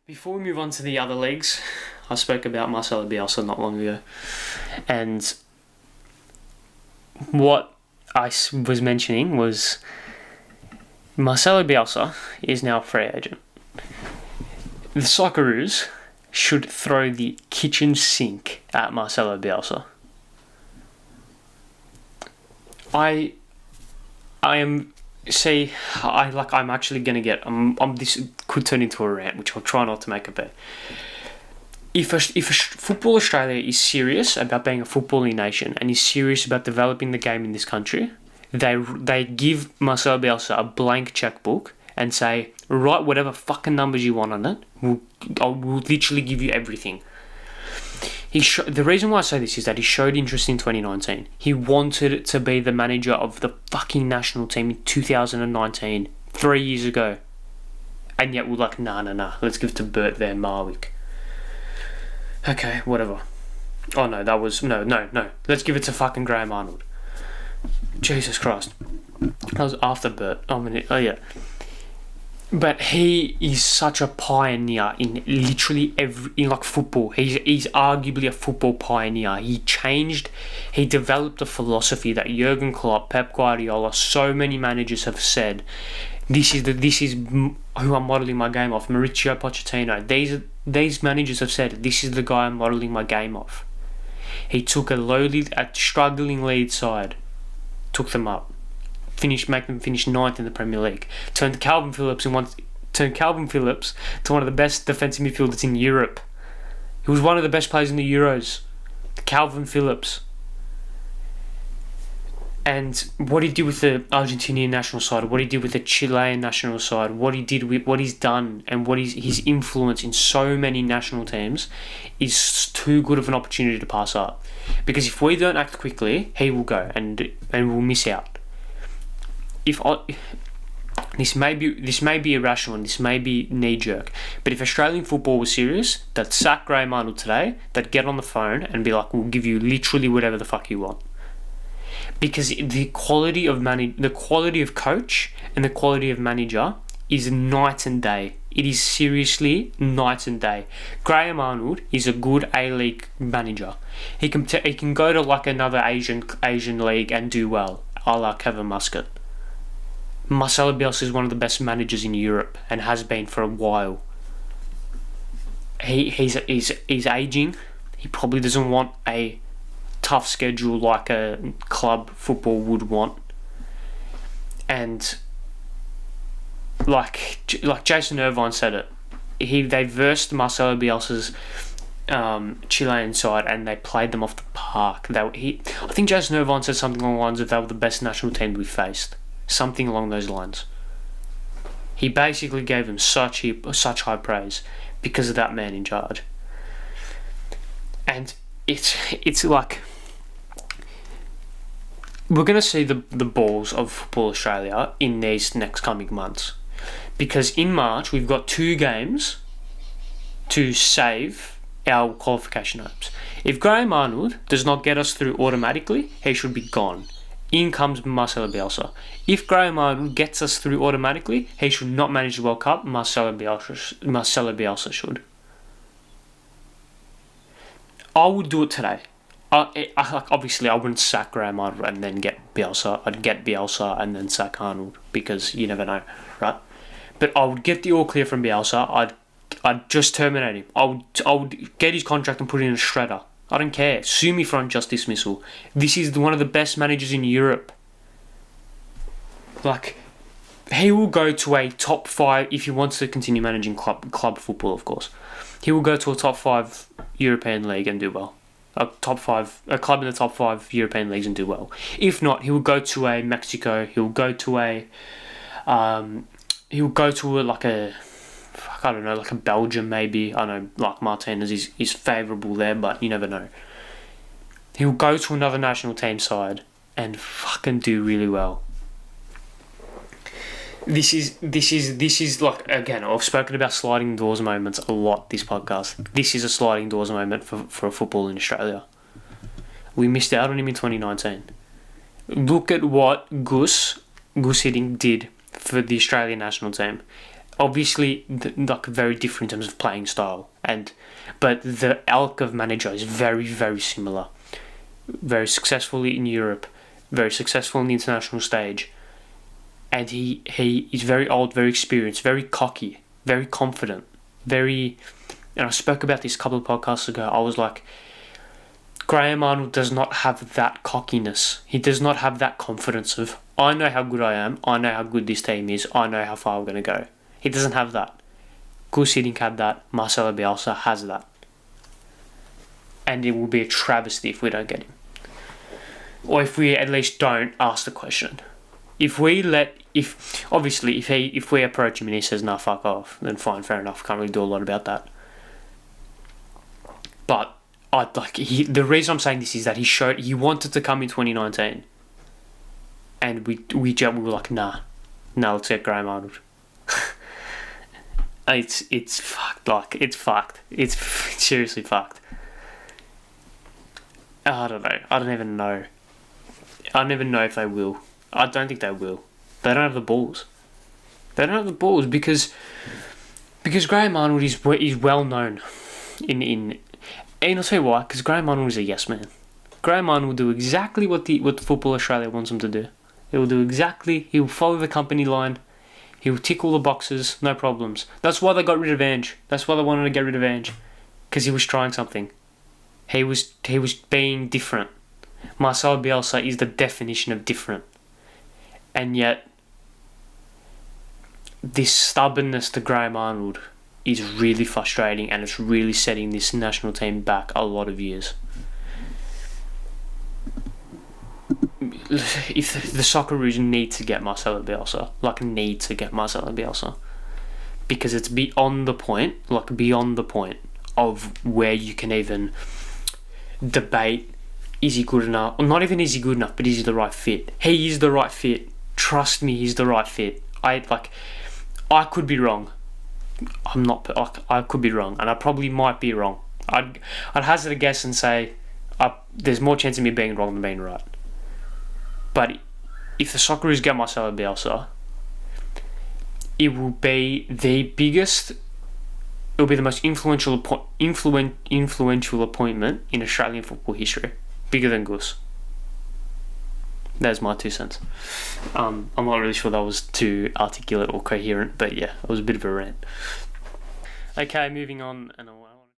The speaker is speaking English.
Before we move on to the other leagues, I spoke about Marcelo Bielsa not long ago, and what I was mentioning was Marcelo Bielsa is now a free agent. The SOCCEROOS should throw the kitchen sink at Marcelo Bielsa. I'm actually gonna get. This could turn into a rant, which I'll try not to make a bit. If Football Australia is serious about being a footballing nation and is serious about developing the game in this country, they give Marcelo Bielsa a blank checkbook and say, write whatever fucking numbers you want on it. We'll literally give you everything. The reason why I say this is that he showed interest in 2019. He wanted to be the manager of the fucking national team in 2019, 3 years ago. And yet we're like, nah, let's give it to Bert Van Marwijk. Okay, whatever. Oh no, that was, no. Let's give it to fucking Graham Arnold. Jesus Christ. That was after Bert. Oh yeah. But he is such a pioneer in literally in football. He's arguably a football pioneer. He developed a philosophy that Jurgen Klopp, Pep Guardiola, so many managers have said, this is who I'm modelling my game off. Mauricio Pochettino. These managers have said, this is the guy I'm modelling my game off. He took a struggling lead side, took them up. Make them finish 9th in the Premier League. Turned Calvin Phillips to one of the best defensive midfielders in Europe. He was one of the best players in the Euros. Calvin Phillips. And what he did with the Argentinian national side, what he did with the Chilean national side, what he's done, and his influence in so many national teams is too good of an opportunity to pass up. Because if we don't act quickly, he will go and we'll miss out. This may be irrational and this may be knee-jerk, but if Australian football was serious, they'd sack Graham Arnold today, they'd get on the phone and be like, we'll give you literally whatever the fuck you want. Because the quality of coach and the quality of manager is night and day. It is seriously night and day. Graham Arnold is a good A-League manager. He can go to like another Asian league and do well, a la Kevin Muscat. Marcelo Bielsa is one of the best managers in Europe and has been for a while. He's aging. He probably doesn't want a tough schedule like a club football would want. And like Jason Irvine said it, they versed Marcelo Bielsa's Chilean side and they played them off the park. I think Jason Irvine said something along the lines of they were the best national team we faced. Something along those lines. He basically gave him such high praise because of that man in charge. And it's like we're going to see the balls of Football Australia in these next coming months. Because in March we've got 2 games to save our qualification hopes. If Graham Arnold does not get us through automatically, he should be gone. In comes Marcelo Bielsa. If Graham Arnold gets us through automatically, he should not manage the World Cup. Marcelo Bielsa should. I would do it today. Obviously, I wouldn't sack Graham Arnold and then get Bielsa. I'd get Bielsa and then sack Arnold because you never know, right? But I would get the all clear from Bielsa. I'd just terminate him. I would get his contract and put it in a shredder. I don't care. Sue me for unjust dismissal. This is one of the best managers in Europe. Like, he will go to a top 5 if he wants to continue managing club football, of course. He will go to a top 5 European league and do well. A club in the top 5 European leagues and do well. If not, he will go to a Mexico. He will go to a like a Belgium maybe. I know, like Martinez is favourable there, but you never know. He'll go to another national team side and fucking do really well. This is like, again, I've spoken about sliding doors moments a lot this podcast. This is a sliding doors moment for football in Australia. We missed out on him in 2019. Look at what Gus Hiddink did for the Australian national team. Obviously, like very different in terms of playing style, but the ilk of manager is very, very similar. Very successful in Europe, very successful on the international stage, and he is very old, very experienced, very cocky, very confident, very. And I spoke about this a couple of podcasts ago. I was like, Graham Arnold does not have that cockiness. He does not have that confidence of, I know how good I am, I know how good this team is, I know how far we're going to go. He doesn't have that. Gus Hiddink had that. Marcelo Bielsa has that. And it will be a travesty if we don't get him. Or if we at least don't ask the question. If we approach him and he says, nah, fuck off, then fine, fair enough. Can't really do a lot about that. But the reason I'm saying this is that he wanted to come in 2019, and we were like, nah, let's get Graham Arnold. It's fucked. Like, it's fucked. It's seriously fucked. I don't know. I don't even know. I don't even know if they will. I don't think they will. They don't have the balls. They don't have the balls because Graham Arnold is well known in. And I'll tell you why. Because Graham Arnold is a yes man. Graham Arnold will do exactly what Football Australia wants him to do. He will follow the company line. He will tick all the boxes, no problems. That's why they got rid of Ange. That's why they wanted to get rid of Ange. Because he was trying something. He was being different. Marcelo Bielsa is the definition of different. And yet, this stubbornness to Graham Arnold is really frustrating, and it's really setting this national team back a lot of years. If the Socceroos need to get Marcelo Bielsa, because it's beyond the point of where you can even debate, is he good enough? Or not even is he good enough, but is he the right fit? He is the right fit. Trust me, he's the right fit. I could be wrong. I could be wrong, and I probably might be wrong. I'd hazard a guess and say there's more chance of me being wrong than being right. But if the Socceroos get Marcelo Bielsa, it will be the biggest. It will be the most influential appointment in Australian football history, bigger than Gus. There's my 2 cents. I'm not really sure that was too articulate or coherent, but yeah, it was a bit of a rant. Okay, moving on, and